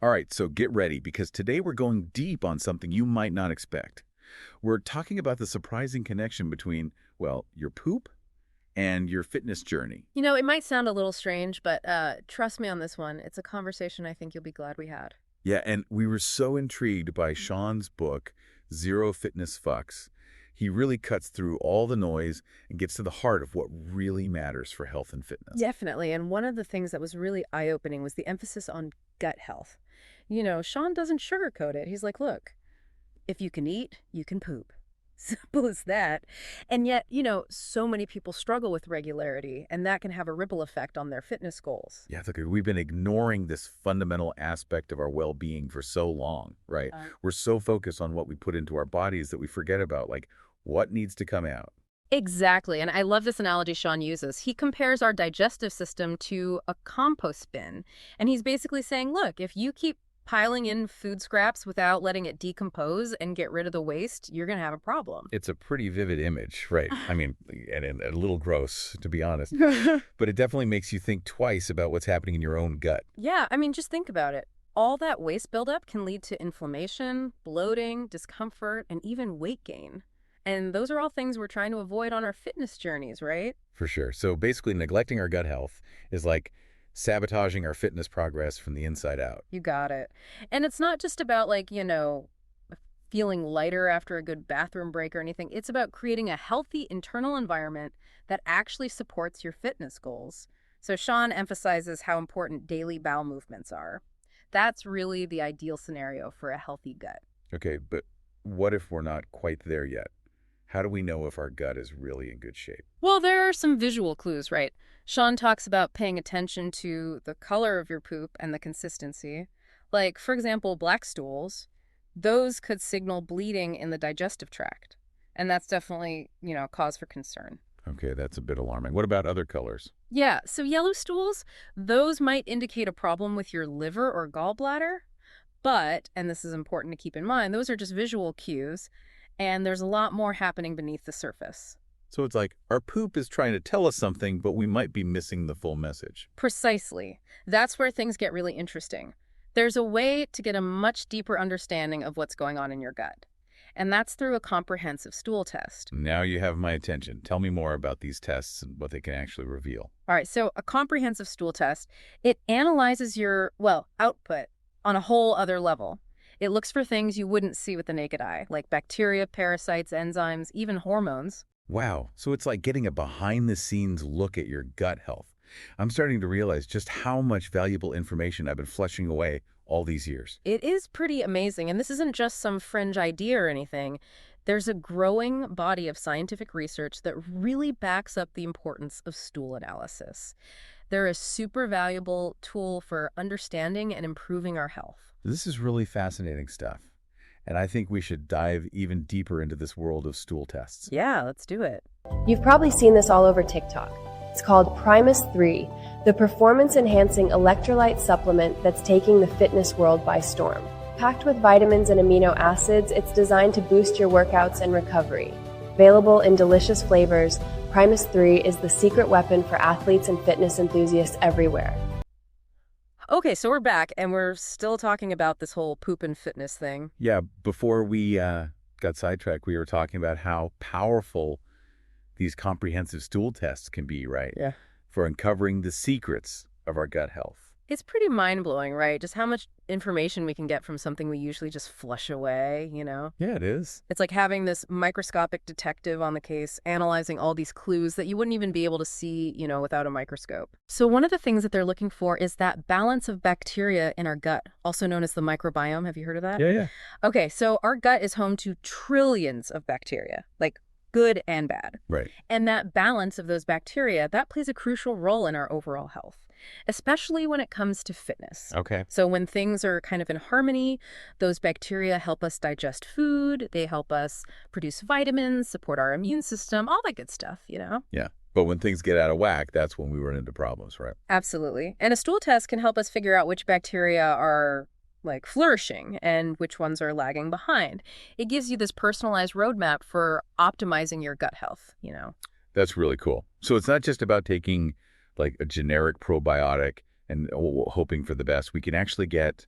All right, so get ready because today we're going deep on something you might not expect. We're talking about the surprising connection between, well, your poop and your fitness journey. You know, it might sound a little strange, but trust me on this one. It's a conversation I think you'll be glad we had. Yeah, and we were so intrigued by Sean's book, Zero Fitness Fucks. He really cuts through all the noise and gets to the heart of what really matters for health and fitness. Definitely. And one of the things that was really eye-opening was the emphasis on gut health. You know, Sean doesn't sugarcoat it. He's like, look, if you can eat, you can poop. Simple as that. And yet, so many people struggle with regularity, and that can have a ripple effect on their fitness goals. Yeah, look, we've been ignoring this fundamental aspect of our well-being for so long, right? We're so focused on what we put into our bodies that we forget about, like, what needs to come out. Exactly. And I love this analogy Sean uses. He compares our digestive system to a compost bin. And he's basically saying, look, if you keep piling in food scraps without letting it decompose and get rid of the waste, you're going to have a problem. It's a pretty vivid image, right? I mean, and a little gross, to be honest. But it definitely makes you think twice about what's happening in your own gut. Yeah, I mean, just think about it. All that waste buildup can lead to inflammation, bloating, discomfort, and even weight gain. And those are all things we're trying to avoid on our fitness journeys, right? For sure. So basically, neglecting our gut health is like sabotaging our fitness progress from the inside out. You got it. And it's not just about feeling lighter after a good bathroom break or anything. It's about creating a healthy internal environment that actually supports your fitness goals. So Sean emphasizes how important daily bowel movements are. That's really the ideal scenario for a healthy gut. Okay, but what if we're not quite there yet? How do we know if our gut is really in good shape? Well, there are some visual clues, right? Sean talks about paying attention to the color of your poop and the consistency. Like, for example, black stools, those could signal bleeding in the digestive tract. And that's definitely, cause for concern. Okay, that's a bit alarming. What about other colors? Yeah, so yellow stools, those might indicate a problem with your liver or gallbladder. But, and this is important to keep in mind, those are just visual cues. And there's a lot more happening beneath the surface. So it's like our poop is trying to tell us something, but we might be missing the full message. Precisely. That's where things get really interesting. There's a way to get a much deeper understanding of what's going on in your gut. And that's through a comprehensive stool test. Now you have my attention. Tell me more about these tests and what they can actually reveal. All right, so a comprehensive stool test, it analyzes your, output on a whole other level. It looks for things you wouldn't see with the naked eye, like bacteria, parasites, enzymes, even hormones. Wow, so it's like getting a behind-the-scenes look at your gut health. I'm starting to realize just how much valuable information I've been flushing away all these years. It is pretty amazing, and this isn't just some fringe idea or anything. There's a growing body of scientific research that really backs up the importance of stool analysis. They're a super valuable tool for understanding and improving our health. This is really fascinating stuff. And I think we should dive even deeper into this world of stool tests. Yeah, let's do it. You've probably seen this all over TikTok. It's called Primus 3, the performance-enhancing electrolyte supplement that's taking the fitness world by storm. Packed with vitamins and amino acids, it's designed to boost your workouts and recovery. Available in delicious flavors, Primus 3 is the secret weapon for athletes and fitness enthusiasts everywhere. Okay, so we're back, and we're still talking about this whole poop and fitness thing. Yeah, before we got sidetracked, we were talking about how powerful these comprehensive stool tests can be, right? Yeah. For uncovering the secrets of our gut health. It's pretty mind-blowing, right? Just how much information we can get from something we usually just flush away, Yeah, it is. It's like having this microscopic detective on the case, analyzing all these clues that you wouldn't even be able to see, without a microscope. So one of the things that they're looking for is that balance of bacteria in our gut, also known as the microbiome. Have you heard of that? Yeah. Okay, so our gut is home to trillions of bacteria, like good and bad. Right. And that balance of those bacteria, that plays a crucial role in our overall health, especially when it comes to fitness. Okay. So when things are kind of in harmony, those bacteria help us digest food, they help us produce vitamins, support our immune system, all that good stuff, Yeah. But when things get out of whack, that's when we run into problems, right? Absolutely. And a stool test can help us figure out which bacteria are flourishing and which ones are lagging behind. It gives you this personalized roadmap for optimizing your gut health, That's really cool. So it's not just about taking like a generic probiotic and hoping for the best. We can actually get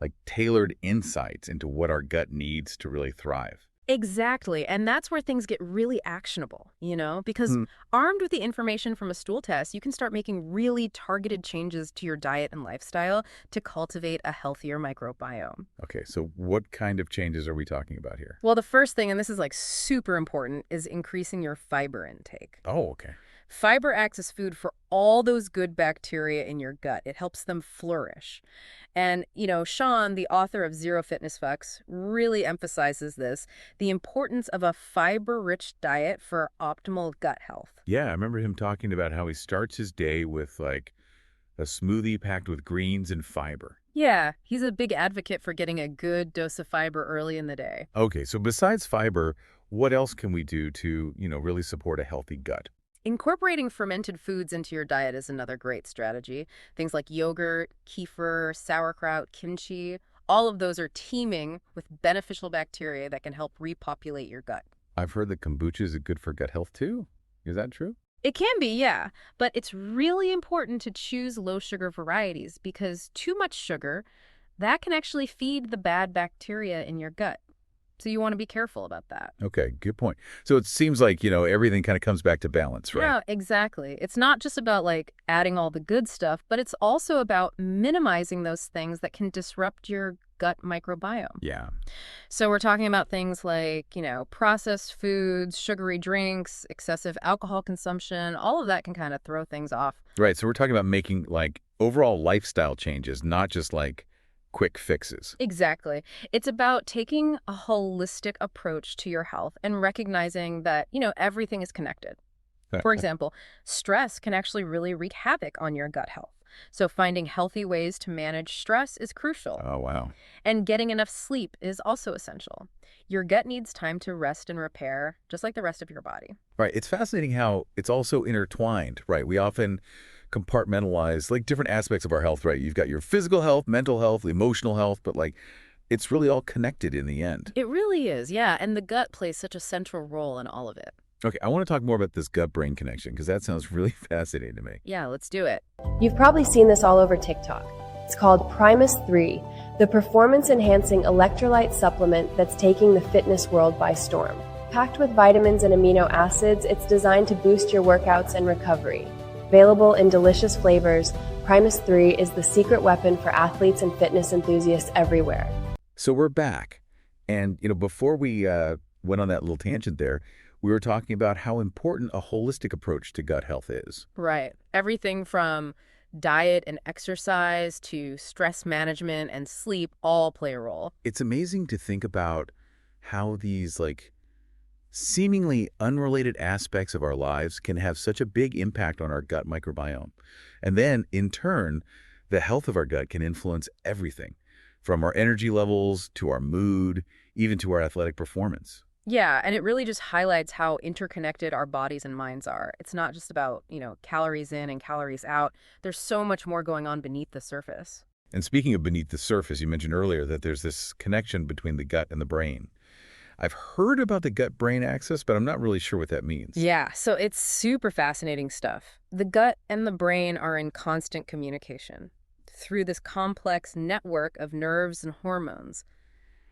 like tailored insights into what our gut needs to really thrive. Exactly. And that's where things get really actionable, because Hmm. armed with the information from a stool test, you can start making really targeted changes to your diet and lifestyle to cultivate a healthier microbiome. Okay, so what kind of changes are we talking about here? Well, the first thing, and this is like super important, is increasing your fiber intake. Oh, okay. Fiber acts as food for all those good bacteria in your gut. It helps them flourish. And, Sean, the author of Zero Fitness Fucks, really emphasizes this, the importance of a fiber-rich diet for optimal gut health. Yeah, I remember him talking about how he starts his day with like a smoothie packed with greens and fiber. Yeah, he's a big advocate for getting a good dose of fiber early in the day. Okay, so besides fiber, what else can we do to, really support a healthy gut? Incorporating fermented foods into your diet is another great strategy. Things like yogurt, kefir, sauerkraut, kimchi, all of those are teeming with beneficial bacteria that can help repopulate your gut. I've heard that kombucha is good for gut health too. Is that true? It can be, yeah, but it's really important to choose low-sugar varieties because too much sugar, that can actually feed the bad bacteria in your gut. So you want to be careful about that. Okay, good point. So it seems like, everything kind of comes back to balance, right? Yeah, exactly. It's not just about like adding all the good stuff, but it's also about minimizing those things that can disrupt your gut microbiome. Yeah. So we're talking about things like, processed foods, sugary drinks, excessive alcohol consumption, all of that can kind of throw things off. Right. So we're talking about making like overall lifestyle changes, not just like quick fixes. Exactly. It's about taking a holistic approach to your health and recognizing that, everything is connected. For example, stress can actually really wreak havoc on your gut health. So finding healthy ways to manage stress is crucial. Oh, wow. And getting enough sleep is also essential. Your gut needs time to rest and repair, just like the rest of your body. Right. It's fascinating how it's also intertwined, right? We often compartmentalize like different aspects of our health, right? You've got your physical health, mental health, emotional health, but like it's really all connected in the end. It really is, yeah. And the gut plays such a central role in all of it. Okay, I want to talk more about this gut-brain connection because that sounds really fascinating to me. Yeah, let's do it. You've probably seen this all over TikTok. It's called Primus 3, the performance-enhancing electrolyte supplement that's taking the fitness world by storm. Packed with vitamins and amino acids, it's designed to boost your workouts and recovery. Available in delicious flavors, Primus 3 is the secret weapon for athletes and fitness enthusiasts everywhere. So we're back. And, before we went on that little tangent there, we were talking about how important a holistic approach to gut health is. Right. Everything from diet and exercise to stress management and sleep all play a role. It's amazing to think about how these, like, seemingly unrelated aspects of our lives can have such a big impact on our gut microbiome. And then, in turn, the health of our gut can influence everything, from our energy levels to our mood, even to our athletic performance. Yeah, and it really just highlights how interconnected our bodies and minds are. It's not just about, calories in and calories out. There's so much more going on beneath the surface. And speaking of beneath the surface, you mentioned earlier that there's this connection between the gut and the brain. I've heard about the gut-brain axis, but I'm not really sure what that means. Yeah, so it's super fascinating stuff. The gut and the brain are in constant communication through this complex network of nerves and hormones.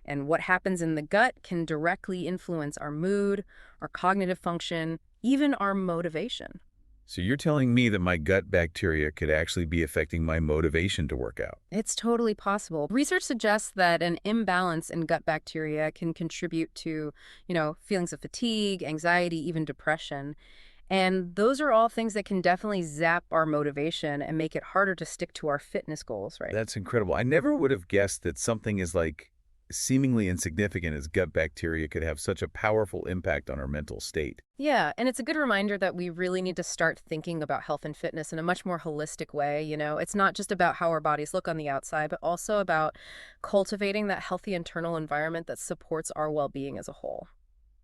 And what happens in the gut can directly influence our mood, our cognitive function, even our motivation. So you're telling me that my gut bacteria could actually be affecting my motivation to work out? It's totally possible. Research suggests that an imbalance in gut bacteria can contribute to, feelings of fatigue, anxiety, even depression. And those are all things that can definitely zap our motivation and make it harder to stick to our fitness goals, right? That's incredible. I never would have guessed that something as like seemingly insignificant as gut bacteria could have such a powerful impact on our mental state. Yeah, and it's a good reminder that we really need to start thinking about health and fitness in a much more holistic way. It's not just about how our bodies look on the outside, but also about cultivating that healthy internal environment that supports our well-being as a whole.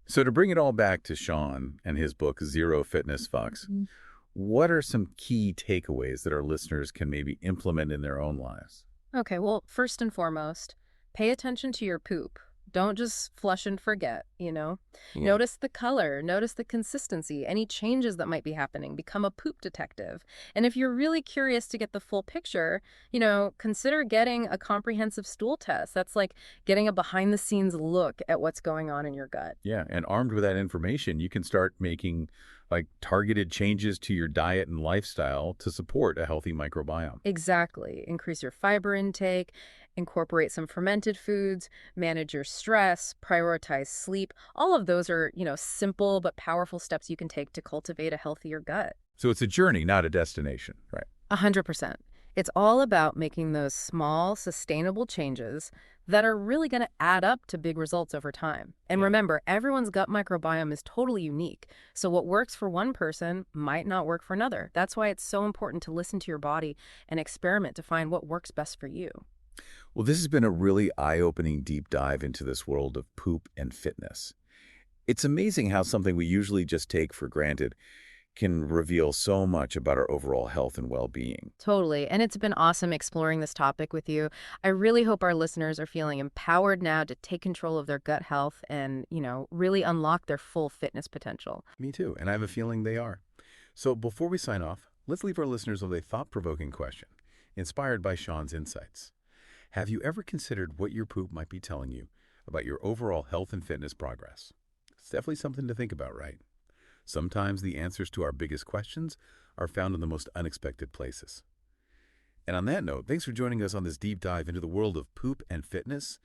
So to bring it all back to Sean and his book, Zero Fitness Fucks, what are some key takeaways that our listeners can maybe implement in their own lives? Okay, well, first and foremost, pay attention to your poop. Don't just flush and forget, Yeah. Notice the color, notice the consistency, any changes that might be happening. Become a poop detective. And if you're really curious to get the full picture, consider getting a comprehensive stool test. That's like getting a behind-the-scenes look at what's going on in your gut. Yeah, and armed with that information, you can start making like targeted changes to your diet and lifestyle to support a healthy microbiome. Exactly. Increase your fiber intake, incorporate some fermented foods, manage your stress, prioritize sleep. All of those are, simple but powerful steps you can take to cultivate a healthier gut. So it's a journey, not a destination, right? 100%. It's all about making those small, sustainable changes that are really going to add up to big results over time. And Yeah. remember, everyone's gut microbiome is totally unique. So what works for one person might not work for another. That's why it's so important to listen to your body and experiment to find what works best for you. Well, this has been a really eye-opening deep dive into this world of poop and fitness. It's amazing how something we usually just take for granted can reveal so much about our overall health and well-being. Totally. And it's been awesome exploring this topic with you. I really hope our listeners are feeling empowered now to take control of their gut health and, really unlock their full fitness potential. Me too, and I have a feeling they are. So before we sign off, let's leave our listeners with a thought-provoking question, inspired by Sean's insights. Have you ever considered what your poop might be telling you about your overall health and fitness progress? It's definitely something to think about, right? Sometimes the answers to our biggest questions are found in the most unexpected places. And on that note, thanks for joining us on this deep dive into the world of poop and fitness.